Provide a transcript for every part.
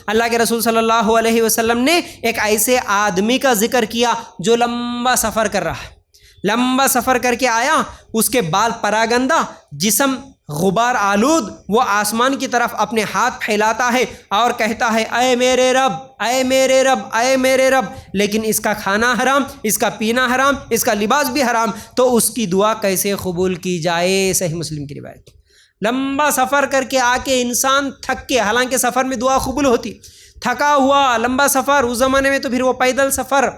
اللہ کے رسول صلی اللہ علیہ وسلم نے ایک ایسے آدمی کا ذکر کیا جو لمبا سفر کر رہا ہے، لمبا سفر کر کے آیا، اس کے بال پراگندہ، جسم غبار آلود، وہ آسمان کی طرف اپنے ہاتھ پھیلاتا ہے اور کہتا ہے اے میرے رب، اے میرے رب، اے میرے رب، لیکن اس کا کھانا حرام، اس کا پینا حرام، اس کا لباس بھی حرام، تو اس کی دعا کیسے قبول کی جائے؟ صحیح مسلم کی روایت۔ لمبا سفر کر کے آ کے انسان تھک کے، حالانکہ سفر میں دعا قبول ہوتی، تھکا ہوا لمبا سفر، اس زمانے میں تو پھر وہ پیدل سفر،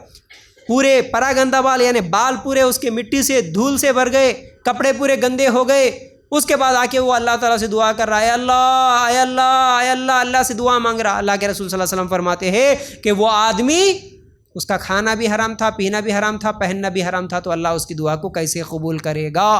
پورے پراگندہ بال، یعنی بال پورے اس کے مٹی سے دھول سے بھر گئے، کپڑے پورے گندے ہو گئے، اس کے بعد آ کے وہ اللہ تعالیٰ سے دعا کر رہا ہے، اللہ اے اللہ اے اللہ، اللہ سے دعا مانگ رہا۔ اللہ کے رسول صلی اللہ علیہ وسلم فرماتے ہیں کہ وہ آدمی، اس کا کھانا بھی حرام تھا، پینا بھی حرام تھا، پہننا بھی حرام تھا، تو اللہ اس کی دعا کو کیسے قبول کرے گا؟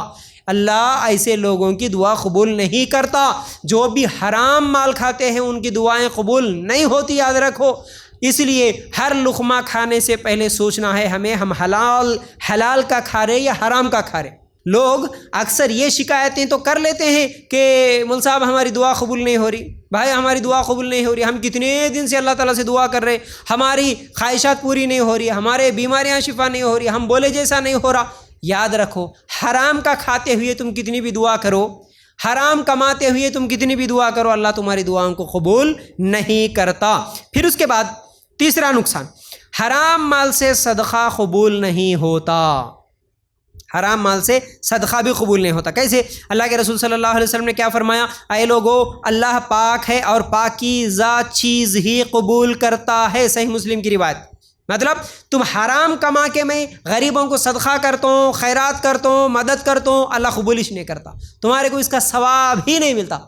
اللہ ایسے لوگوں کی دعا قبول نہیں کرتا، جو بھی حرام مال کھاتے ہیں ان کی دعائیں قبول نہیں ہوتی، یاد رکھو۔ اس لیے ہر لقمہ کھانے سے پہلے سوچنا ہے ہمیں، ہم حلال کا کھا رہے یا حرام کا کھا رہے۔ لوگ اکثر یہ شکایتیں تو کر لیتے ہیں کہ مول صاحب ہماری دعا قبول نہیں ہو رہی، بھائی ہماری دعا قبول نہیں ہو رہی، ہم کتنے دن سے اللہ تعالیٰ سے دعا کر رہے، ہماری خواہشات پوری نہیں ہو رہی، ہمارے بیماریاں شفا نہیں ہو رہی، ہم بولے جیسا نہیں ہو رہا۔ یاد رکھو، حرام کا کھاتے ہوئے تم کتنی بھی دعا کرو، حرام کماتے ہوئے تم کتنی بھی دعا کرو، اللہ تمہاری دعاؤں کو قبول نہیں کرتا۔ پھر اس کے بعد تیسرا نقصان، حرام مال سے صدقہ قبول نہیں ہوتا، حرام مال سے صدقہ بھی قبول نہیں ہوتا۔ کیسے؟ اللہ کے رسول صلی اللہ علیہ وسلم نے کیا فرمایا؟ اے لوگو، اللہ پاک ہے اور پاکیزہ چیز ہی قبول کرتا ہے۔ صحیح مسلم کی روایت۔ مطلب تم حرام کما کے میں غریبوں کو صدقہ کرتا ہوں، خیرات کرتا ہوں، مدد کرتا ہوں، اللہ قبولش نہیں کرتا، تمہارے کو اس کا ثواب ہی نہیں ملتا۔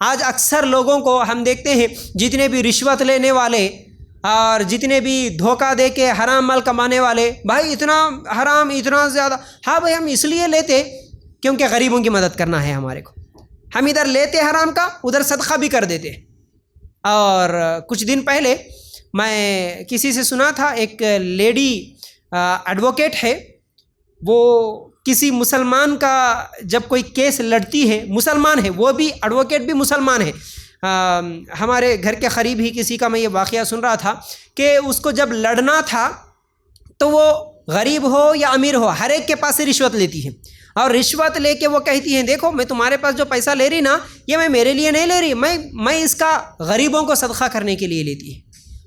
آج اکثر لوگوں کو ہم دیکھتے ہیں، جتنے بھی رشوت لینے والے اور جتنے بھی دھوکہ دے کے حرام مال کمانے والے، بھائی اتنا حرام، اتنا زیادہ، ہاں بھائی ہم اس لیے لیتے کیونکہ غریبوں کی مدد کرنا ہے ہمارے کو، ہم ادھر لیتے حرام کا، ادھر صدقہ بھی کر دیتے۔ اور کچھ دن پہلے میں کسی سے سنا تھا، ایک لیڈی ایڈوکیٹ ہے، وہ کسی مسلمان کا جب کوئی کیس لڑتی ہے، مسلمان ہے وہ بھی، ایڈوکیٹ بھی مسلمان ہے، ہمارے گھر کے قریب ہی کسی کا میں یہ واقعہ سن رہا تھا کہ اس کو جب لڑنا تھا تو وہ غریب ہو یا امیر ہو، ہر ایک کے پاس سے رشوت لیتی ہے، اور رشوت لے کے وہ کہتی ہیں دیکھو میں تمہارے پاس جو پیسہ لے رہی نا، یہ میں میرے لیے نہیں لے رہی، میں اس کا غریبوں کو صدقہ کرنے کے لیے لیتی ہے،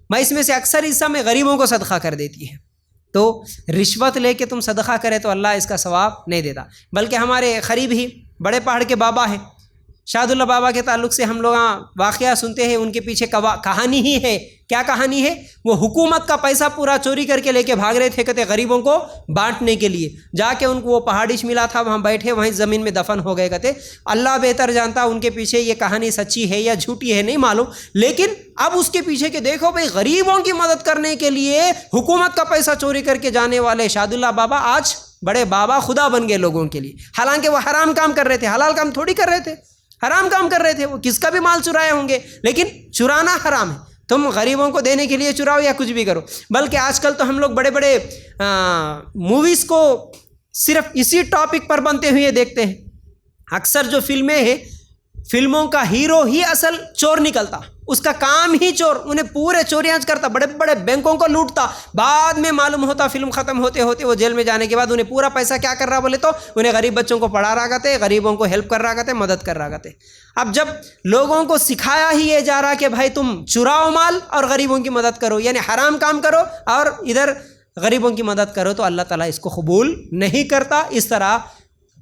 میں اس میں سے اکثر حصہ میں غریبوں کو صدقہ کر دیتی ہے۔ تو رشوت لے کے تم صدقہ کرے تو اللہ اس کا ثواب نہیں دیتا۔ بلکہ ہمارے قریب ہی بڑے پہاڑ کے بابا ہیں، شاہد اللہ بابا کے تعلق سے ہم لوگ واقعہ سنتے ہیں، ان کے پیچھے کہانی ہی ہے۔ کیا کہانی ہے؟ وہ حکومت کا پیسہ پورا چوری کر کے لے کے بھاگ رہے تھے، کہتے غریبوں کو بانٹنے کے لیے، جا کے ان کو وہ پہاڑیش ملا تھا، وہاں بیٹھے، وہیں زمین میں دفن ہو گئے، کہتے اللہ بہتر جانتا ان کے پیچھے یہ کہانی سچی ہے یا جھوٹی ہے، نہیں معلوم، لیکن اب اس کے پیچھے کہ دیکھو بھائی غریبوں کی مدد کرنے کے لیے حکومت کا پیسہ چوری کر کے جانے والے شاہد اللہ بابا آج بڑے بابا خدا بن گئے لوگوں کے لیے، حالانکہ وہ حرام کام کر رہے تھے، حلال کام تھوڑی کر رہے تھے، حرام کام کر رہے تھے، وہ کس کا بھی مال چرائے ہوں گے، لیکن چرانا حرام ہے، تم غریبوں کو دینے کے لیے چراؤ یا کچھ بھی کرو۔ بلکہ آج کل تو ہم لوگ بڑے بڑے موویز کو صرف اسی ٹاپک پر بنتے ہوئے دیکھتے ہیں، اکثر جو فلمیں ہیں، فلموں کا ہیرو ہی اصل چور نکلتا، اس کا کام ہی چور، انہیں پورے چوریاں کرتا، بڑے بڑے بینکوں کو لوٹتا، بعد میں معلوم ہوتا فلم ختم ہوتے ہوتے وہ جیل میں جانے کے بعد انہیں پورا پیسہ کیا کر رہا بولے تو انہیں غریب بچوں کو پڑھا رہا کرتے، غریبوں کو ہیلپ کر رہا کرتے، مدد کر رہا کرتے۔ اب جب لوگوں کو سکھایا ہی یہ جا رہا کہ بھائی تم چراؤ مال اور غریبوں کی مدد کرو، یعنی حرام کام کرو اور ادھر غریبوں کی مدد کرو، تو اللہ تعالیٰ اس کو قبول نہیں کرتا۔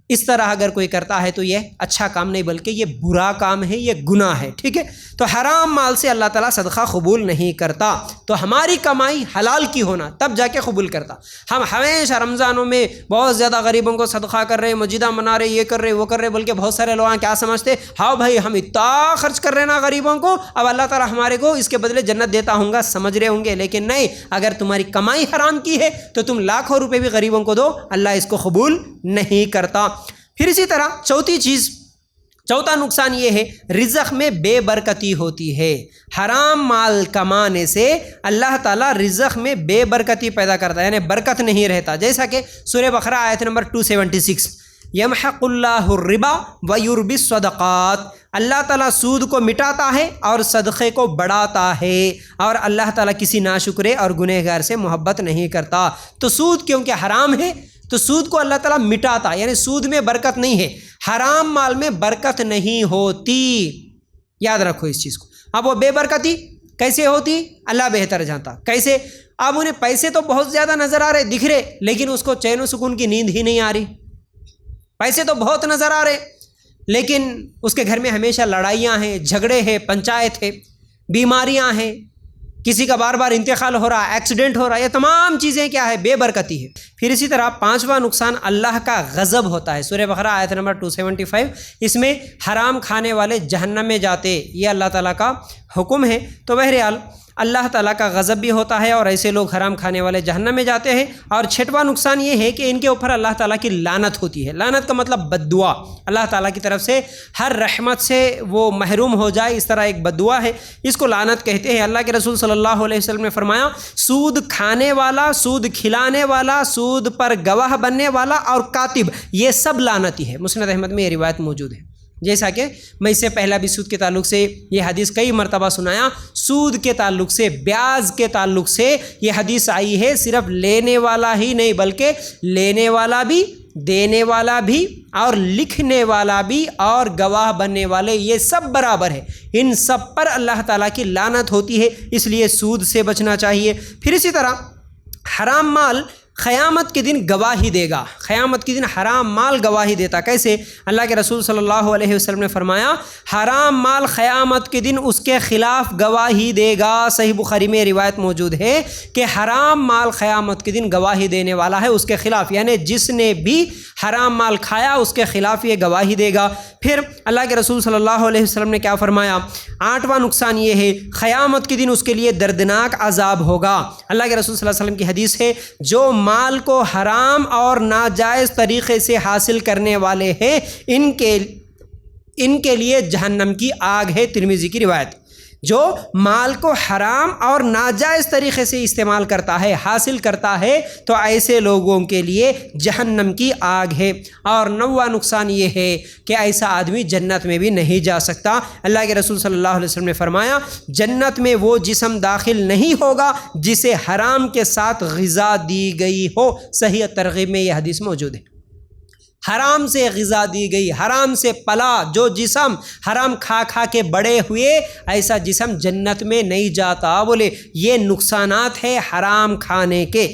اس طرح اگر کوئی کرتا ہے تو یہ اچھا کام نہیں بلکہ یہ برا کام ہے، یہ گناہ ہے، ٹھیک ہے۔ تو حرام مال سے اللہ تعالیٰ صدقہ قبول نہیں کرتا، تو ہماری کمائی حلال کی ہونا تب جا کے قبول کرتا۔ ہم ہمیشہ رمضانوں میں بہت زیادہ غریبوں کو صدقہ کر رہے ہیں، مسجدہ منا رہے، یہ کر رہے وہ کر رہے، بلکہ بہت سارے لوگ کیا سمجھتے، ہاں بھائی ہم اتنا خرچ کر رہے ہیں نا غریبوں کو، اب اللہ تعالیٰ ہمارے کو اس کے بدلے جنت دیتا ہوں گا، سمجھ رہے ہوں گے، لیکن نہیں، اگر تمہاری کمائی حرام کی ہے تو تم لاکھوں روپے بھی غریبوں کو دو، اللہ اس کو قبول نہیں کرتا۔ پھر اسی طرح چوتھا نقصان یہ ہے، رزق میں بے برکتی ہوتی ہے۔ حرام مال کمانے سے اللہ تعالیٰ رزق میں بے برکتی پیدا کرتا ہے، یعنی برکت نہیں رہتا، جیسا کہ سورہ بقرہ آیت نمبر 276، یمحق اللہ الربا ویربی الصدقات، اللہ تعالیٰ سود کو مٹاتا ہے اور صدقے کو بڑھاتا ہے، اور اللہ تعالیٰ کسی ناشکرے اور گنہگار سے محبت نہیں کرتا۔ تو سود کیونکہ حرام ہے تو سود کو اللہ تعالیٰ مٹاتا، یعنی سود میں برکت نہیں ہے، حرام مال میں برکت نہیں ہوتی، یاد رکھو اس چیز کو۔ اب وہ بے برکتی کیسے ہوتی اللہ بہتر جانتا، کیسے؟ اب انہیں پیسے تو بہت زیادہ نظر آ رہے، دکھ رہے، لیکن اس کو چین و سکون کی نیند ہی نہیں آ رہی۔ پیسے تو بہت نظر آ رہے لیکن اس کے گھر میں ہمیشہ لڑائیاں ہیں، جھگڑے ہیں، پنچایت ہے، بیماریاں ہیں، کسی کا بار بار انتقال ہو رہا ہے، ایکسیڈنٹ ہو رہا ہے، یہ تمام چیزیں کیا ہے؟ بے برکتی ہے۔ پھر اسی طرح 5واں نقصان اللہ کا غضب ہوتا ہے۔ سورہ بقرہ آیت نمبر 275، اس میں حرام کھانے والے جہنم میں جاتے، یہ اللہ تعالیٰ کا حکم ہے۔ تو بہرحال اللہ تعالیٰ کا غضب بھی ہوتا ہے اور ایسے لوگ حرام کھانے والے جہنم میں جاتے ہیں۔ اور 6واں نقصان یہ ہے کہ ان کے اوپر اللہ تعالیٰ کی لعنت ہوتی ہے۔ لعنت کا مطلب بد دعا، اللہ تعالیٰ کی طرف سے ہر رحمت سے وہ محروم ہو جائے، اس طرح ایک بد دعا ہے، اس کو لعنت کہتے ہیں۔ اللہ کے رسول صلی اللہ علیہ وسلم نے فرمایا، سود کھانے والا، سود کھلانے والا، سود پر گواہ بننے والا اور کاتب، یہ سب لعنتی ہے۔ مسند احمد میں یہ روایت موجود ہے۔ جیسا کہ میں اس سے پہلا بھی سود کے تعلق سے یہ حدیث کئی مرتبہ سنایا، سود کے تعلق سے، بیاج کے تعلق سے یہ حدیث آئی ہے، صرف لینے والا ہی نہیں بلکہ لینے والا بھی، دینے والا بھی اور لکھنے والا بھی اور گواہ بننے والے، یہ سب برابر ہے، ان سب پر اللہ تعالیٰ کی لعنت ہوتی ہے، اس لیے سود سے بچنا چاہیے۔ پھر اسی طرح حرام مال قیامت کے دن گواہی دے گا، قیامت کے دن حرام مال گواہی دیتا، کیسے؟ اللہ کے رسول صلی اللہ علیہ وسلم نے فرمایا، حرام مال قیامت کے دن اس کے خلاف گواہی دے گا۔ صحیح بخاری میں روایت موجود ہے کہ حرام مال قیامت کے دن گواہی دینے والا ہے اس کے خلاف، یعنی جس نے بھی حرام مال کھایا اس کے خلاف یہ گواہی دے گا۔ پھر اللہ کے رسول صلی اللہ علیہ وسلم نے کیا فرمایا؟ 8واں نقصان یہ ہے، قیامت کے دن اس کے لیے دردناک عذاب ہوگا۔ اللہ کے رسول صلی اللہ علیہ وسلم کی حدیث ہے، جو مال کو حرام اور ناجائز طریقے سے حاصل کرنے والے ہیں ان کے لیے جہنم کی آگ ہے۔ ترمذی کی روایت۔ جو مال کو حرام اور ناجائز طریقے سے استعمال کرتا ہے، حاصل کرتا ہے، تو ایسے لوگوں کے لیے جہنم کی آگ ہے۔ اور 9واں نقصان یہ ہے کہ ایسا آدمی جنت میں بھی نہیں جا سکتا۔ اللہ کے رسول صلی اللہ علیہ وسلم نے فرمایا، جنت میں وہ جسم داخل نہیں ہوگا جسے حرام کے ساتھ غذا دی گئی ہو۔ صحیح ترغیب میں یہ حدیث موجود ہے۔ حرام سے غذا دی گئی، حرام سے پلا جو جسم، حرام کھا کھا کے بڑے ہوئے، ایسا جسم جنت میں نہیں جاتا۔ بولے یہ نقصانات ہے حرام کھانے کے۔